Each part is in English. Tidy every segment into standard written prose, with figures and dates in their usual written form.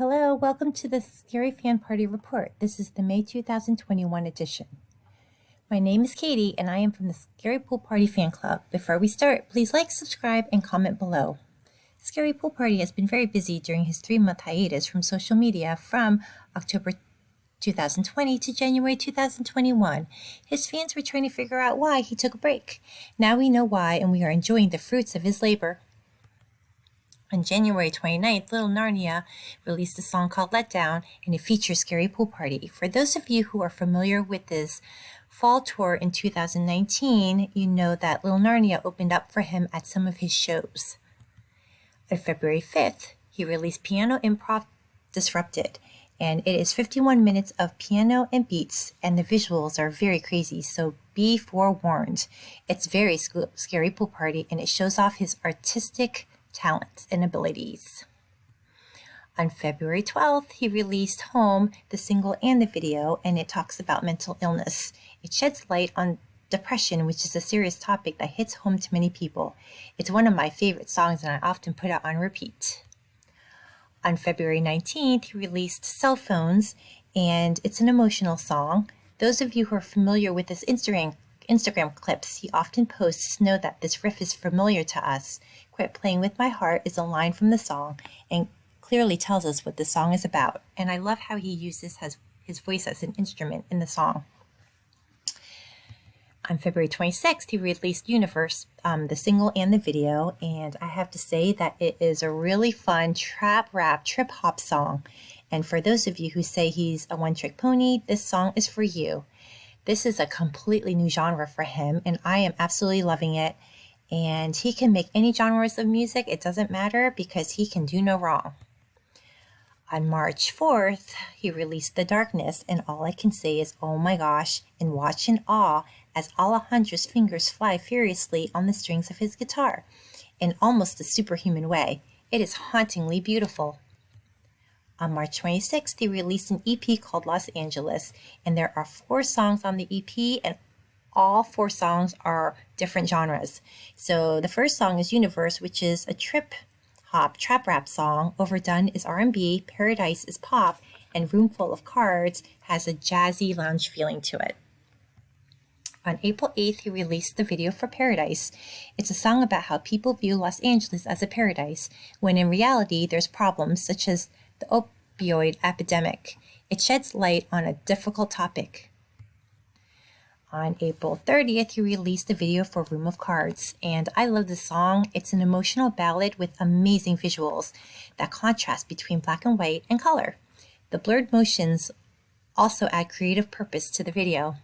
Hello, welcome to the ScaryFANparty Report. This is the May 2021 edition. My name is Katie and I am from the Scarypoolparty fan club. Before we start, please like, subscribe, and comment below. Scarypoolparty has been very busy during his 3-month hiatus from social media from October 2020 to January 2021. His fans were trying to figure out why he took a break. Now we know why and we are enjoying the fruits of his labor. On January 29th, Little Narnia released a song called Let Down, and it features Scary Pool Party. For those of you who are familiar with this fall tour in 2019, you know that Little Narnia opened up for him at some of his shows. On February 5th, he released Piano Improv Disrupted, and it is 51 minutes of piano and beats, and the visuals are very crazy, so be forewarned. It's very Scary Pool Party, and it shows off his artistic talents and abilities. On February 12th, he released Home, the single and the video, and it talks about mental illness. It sheds light on depression, which is a serious topic that hits home to many people. It's one of my favorite songs and I often put it on repeat. On February 19th, he released Cell Phones, and it's an emotional song. Those of you who are familiar with his Instagram clips he often posts know that this riff is familiar to us. Quit Playing With My Heart is a line from the song and clearly tells us what the song is about. And I love how he uses his voice as an instrument in the song. On February 26th, he released Universe, the single and the video. And I have to say that it is a really fun trap rap trip hop song. And for those of you who say he's a one-trick pony, this song is for you. This is a completely new genre for him, and I am absolutely loving it. And he can make any genres of music. It doesn't matter because he can do no wrong. On March 4th, he released The Darkness, and all I can say is, oh my gosh, and watch in awe as Alejandro's fingers fly furiously on the strings of his guitar in almost a superhuman way. It is hauntingly beautiful. On March 26th, he released an EP called Los Angeles, and there are 4 songs on the EP, and all 4 songs are different genres. So the first song is Universe, which is a trip hop trap rap song. Overdone is R&B, Paradise is pop, and Room Full of Cards has a jazzy lounge feeling to it. On April 8th, he released the video for Paradise. It's a song about how people view Los Angeles as a paradise, when in reality there's problems such as the opioid epidemic. It sheds light on a difficult topic. On April 30th, he released a video for Room of Cards, and I love the song. It's an emotional ballad with amazing visuals that contrast between black and white and color. The blurred motions also add creative purpose to the video.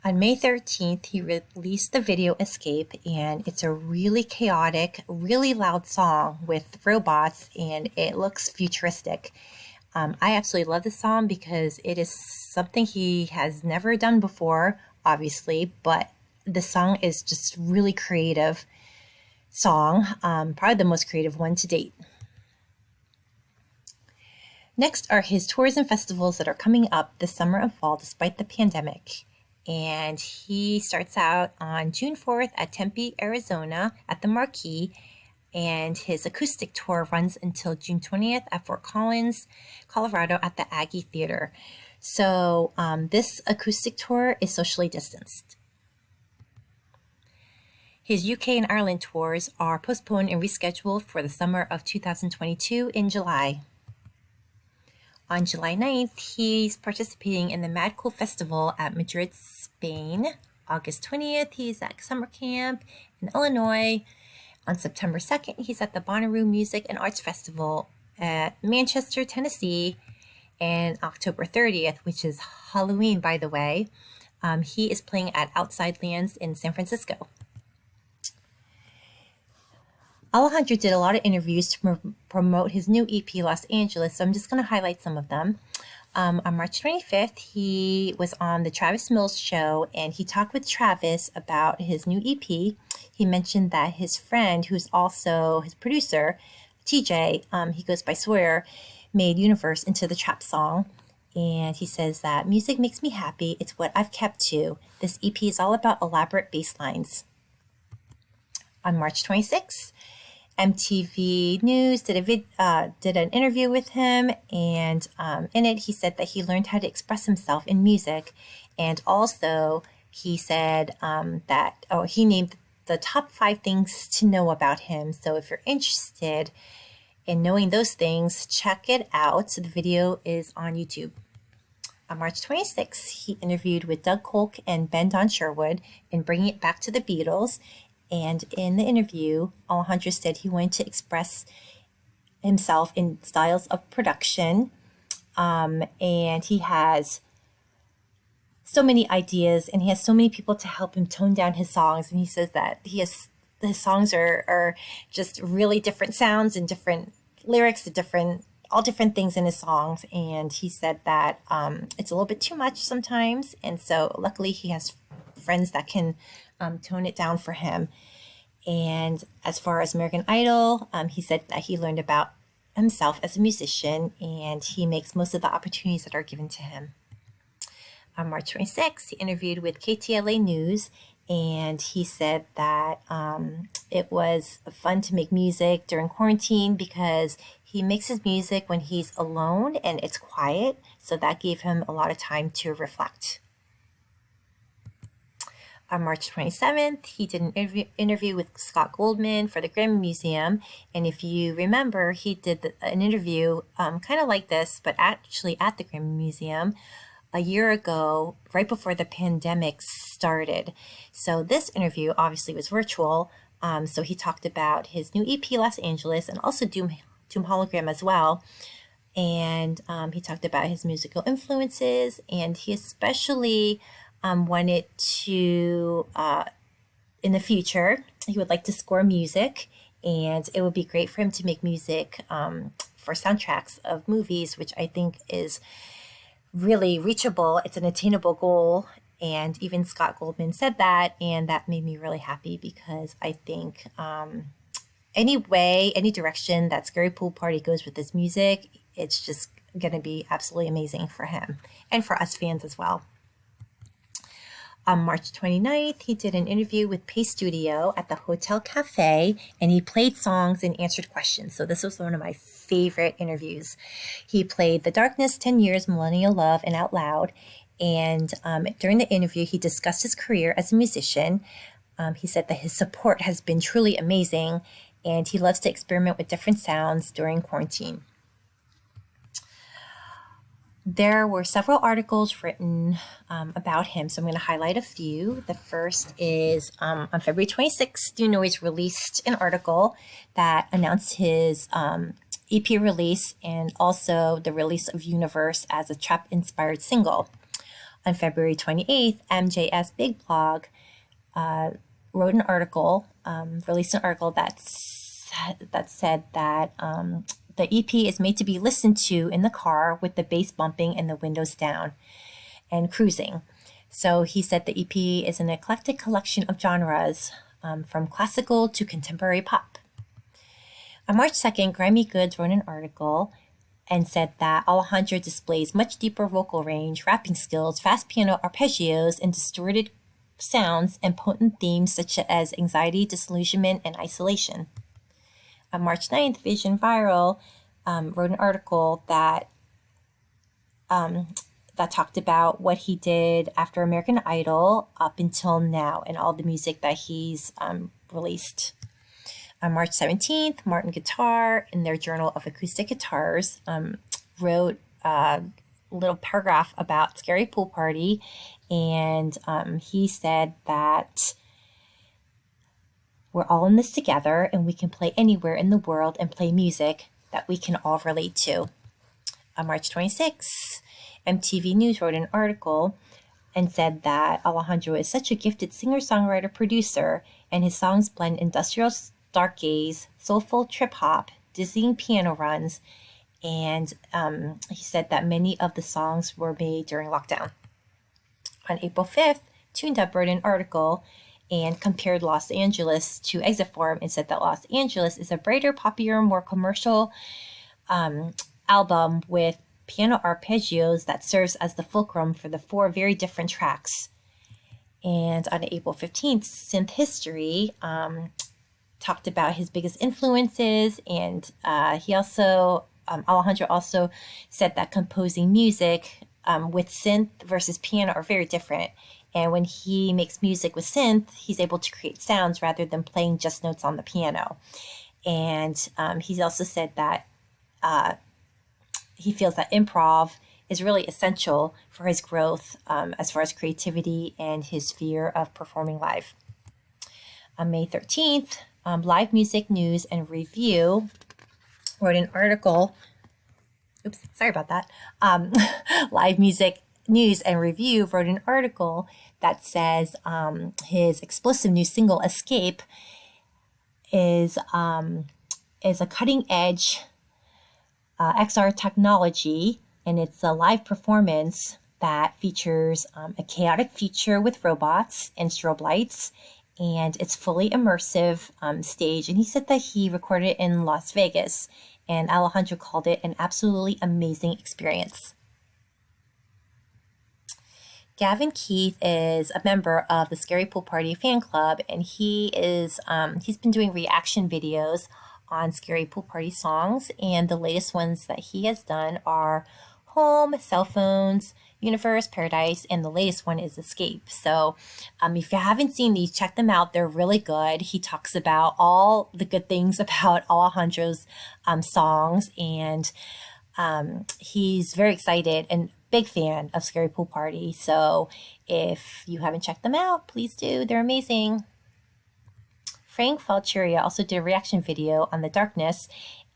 On May 13th, he released the video Escape, and it's a really chaotic, really loud song with robots, and it looks futuristic. I absolutely love this song because it is something he has never done before, obviously, but the song is just really creative song, probably the most creative one to date. Next are his tours and festivals that are coming up this summer and fall despite the pandemic. And he starts out on June 4th at Tempe, Arizona at the Marquee, and his acoustic tour runs until June 20th at Fort Collins, Colorado at the Aggie Theater. So this acoustic tour is socially distanced. His UK and Ireland tours are postponed and rescheduled for the summer of 2022 in July. On July 9th, he's participating in the Mad Cool Festival at Madrid, Spain. August 20th, he's at summer camp in Illinois. On September 2nd, he's at the Bonnaroo Music and Arts Festival at Manchester, Tennessee. And October 30th, which is Halloween, by the way, he is playing at Outside Lands in San Francisco. Alejandro did a lot of interviews to promote his new EP, Los Angeles, so I'm just going to highlight some of them. On March 25th, he was on the Travis Mills show, and he talked with Travis about his new EP. He mentioned that his friend, who's also his producer, TJ, he goes by Sawyer, made Universe into the trap song. And he says that music makes me happy. It's what I've kept to. This EP is all about elaborate bass lines. On March 26th, MTV News did an interview with him, and in it he said that he learned how to express himself in music, and also he said he named the top 5 things to know about him. So if you're interested in knowing those things, check it out. So the video is on YouTube. On March 26th, he interviewed with Doug Kolk and Ben Don Sherwood in Bringing It Back to the Beatles. And in the interview, Alejandro said he wanted to express himself in styles of production. And he has so many ideas, and he has so many people to help him tone down his songs. And he says that his songs are just really different sounds and different lyrics, all different things in his songs. And he said that it's a little bit too much sometimes. And so luckily he has friends that can tone it down for him. And as far as American Idol, he said that he learned about himself as a musician, and he makes most of the opportunities that are given to him. On March 26th, he interviewed with KTLA News, and he said that it was fun to make music during quarantine because he makes his music when he's alone and it's quiet, so that gave him a lot of time to reflect. On March 27th, he did an interview with Scott Goldman for the Grammy Museum. And if you remember, he did an interview kind of like this, but actually at the Grammy Museum a year ago, right before the pandemic started. So this interview obviously was virtual. So he talked about his new EP, Los Angeles, and also Doom Hologram as well. And he talked about his musical influences, and he especially wanted to, in the future, he would like to score music, and it would be great for him to make music for soundtracks of movies, which I think is really reachable. It's an attainable goal, and even Scott Goldman said that, and that made me really happy because I think any direction that Scary Pool Party goes with this music, it's just going to be absolutely amazing for him and for us fans as well. On March 29th, he did an interview with Pay Studio at the Hotel Cafe, and he played songs and answered questions. So this was one of my favorite interviews. He played The Darkness, 10 Years, Millennial Love, and Out Loud. And during the interview, he discussed his career as a musician. He said that his support has been truly amazing, and he loves to experiment with different sounds during quarantine. There were several articles written about him, so I'm going to highlight a few. The first is on February 26th, Do Noise released an article that announced his EP release and also the release of Universe as a trap-inspired single. On February 28th, MJS Big Blog wrote an article, released an article that said that the EP is made to be listened to in the car with the bass bumping and the windows down and cruising. So he said the EP is an eclectic collection of genres from classical to contemporary pop. On March 2nd, Grimy Goods wrote an article and said that Alejandro displays much deeper vocal range, rapping skills, fast piano arpeggios, and distorted sounds and potent themes such as anxiety, disillusionment, and isolation. On March 9th, Vision Viral wrote an article that talked about what he did after American Idol up until now and all the music that he's released. On March 17th, Martin Guitar, in their Journal of Acoustic Guitars, wrote a little paragraph about Scary Pool Party, and he said that we're all in this together, and we can play anywhere in the world and play music that we can all relate to. On March 26th, MTV News wrote an article and said that Alejandro is such a gifted singer, songwriter, producer, and his songs blend industrial stargaze, soulful trip-hop, dizzying piano runs, and he said that many of the songs were made during lockdown. On April 5th, Tuned Up wrote an article and compared Los Angeles to Exit Form and said that Los Angeles is a brighter, poppier, more commercial album with piano arpeggios that serves as the fulcrum for the 4 very different tracks. And on April 15th, Synth History talked about his biggest influences, and he also, Alejandro also said that composing music with synth versus piano are very different. And when he makes music with synth, he's able to create sounds rather than playing just notes on the piano. And he's also said that he feels that improv is really essential for his growth as far as creativity and his fear of performing live. On May 13th, Live Music News and Review wrote an article. Oops, sorry about that. Live Music News and Review wrote an article that says his explosive new single "Escape" is a cutting edge XR technology, and it's a live performance that features a chaotic future with robots and strobe lights, and it's fully immersive stage. And he said that he recorded it in Las Vegas, and Alejandro called it an absolutely amazing experience. Gavin Keith is a member of the Scarypoolparty fan club, and he's been doing reaction videos on Scarypoolparty songs, and the latest ones that he has done are Home, Cell Phones, Universe, Paradise, and the latest one is Escape. So if you haven't seen these, check them out. They're really good. He talks about all the good things about Alejandro's songs, and he's very excited and big fan of Scarypoolparty. So if you haven't checked them out, please do. They're amazing. Frank Falcheria also did a reaction video on The Darkness,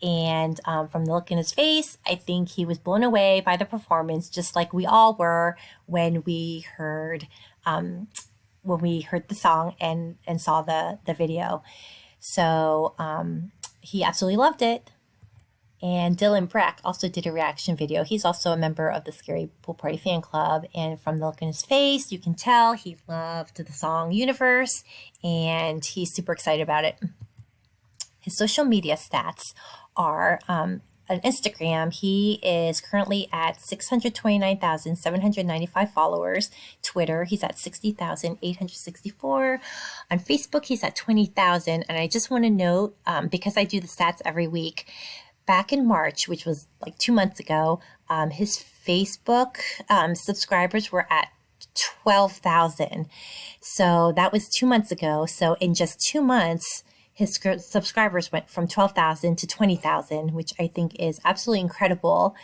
and from the look in his face, I think he was blown away by the performance, just like we all were when we heard the song and saw the video. So he absolutely loved it. And Dylan Breck also did a reaction video. He's also a member of the Scarypoolparty fan club. And from the look in his face, you can tell he loved the song Universe, and he's super excited about it. His social media stats are on Instagram, he is currently at 629,795 followers. Twitter, he's at 60,864. On Facebook, he's at 20,000. And I just want to note, because I do the stats every week, back in March, which was like 2 months ago, his Facebook subscribers were at 12,000. So that was 2 months ago. So in just 2 months, his subscribers went from 12,000 to 20,000, which I think is absolutely incredible.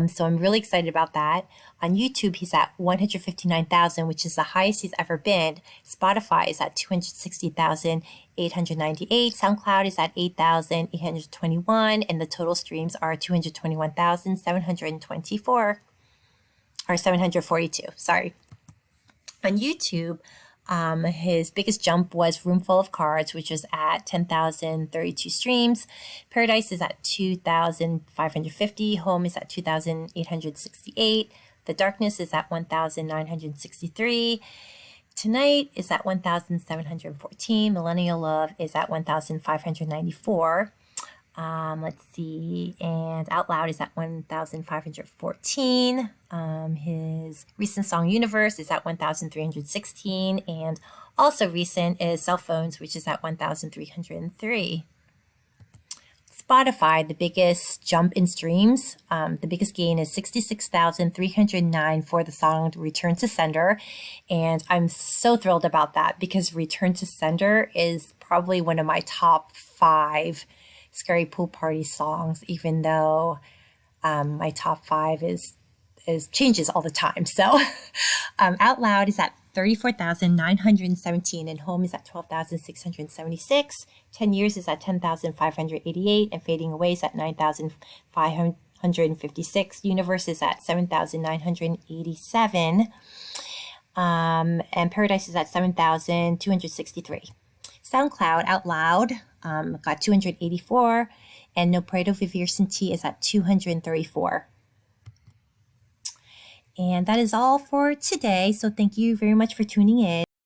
So I'm really excited about that. On YouTube, he's at 159,000, which is the highest he's ever been. Spotify is at 260,898. SoundCloud is at 8,821. And the total streams are 221,724. Or 742, sorry. On YouTube, his biggest jump was Room Full of Cards, which was at 10,032 streams. Paradise is at 2,550. Home is at 2,868. The Darkness is at 1,963. Tonight is at 1,714. Millennial Love is at 1,594. Let's see, and Out Loud is at 1,514. His recent song Universe is at 1,316, and also recent is Cell Phones, which is at 1,303. Spotify, the biggest jump in streams, the biggest gain is 66,309 for the song Return to Sender, and I'm so thrilled about that because Return to Sender is probably one of my top 5 Scarypoolparty songs, even though my top 5 is changes all the time. So Out Loud is at 34,917 and Home is at 12,676. 10 Years is at 10,588 and Fading Away is at 9,556. Universe is at 7,987. And Paradise is at 7,263. SoundCloud Out Loud got 284, and No Puedo Vivir Sin Ti is at 234. And that is all for today. So thank you very much for tuning in.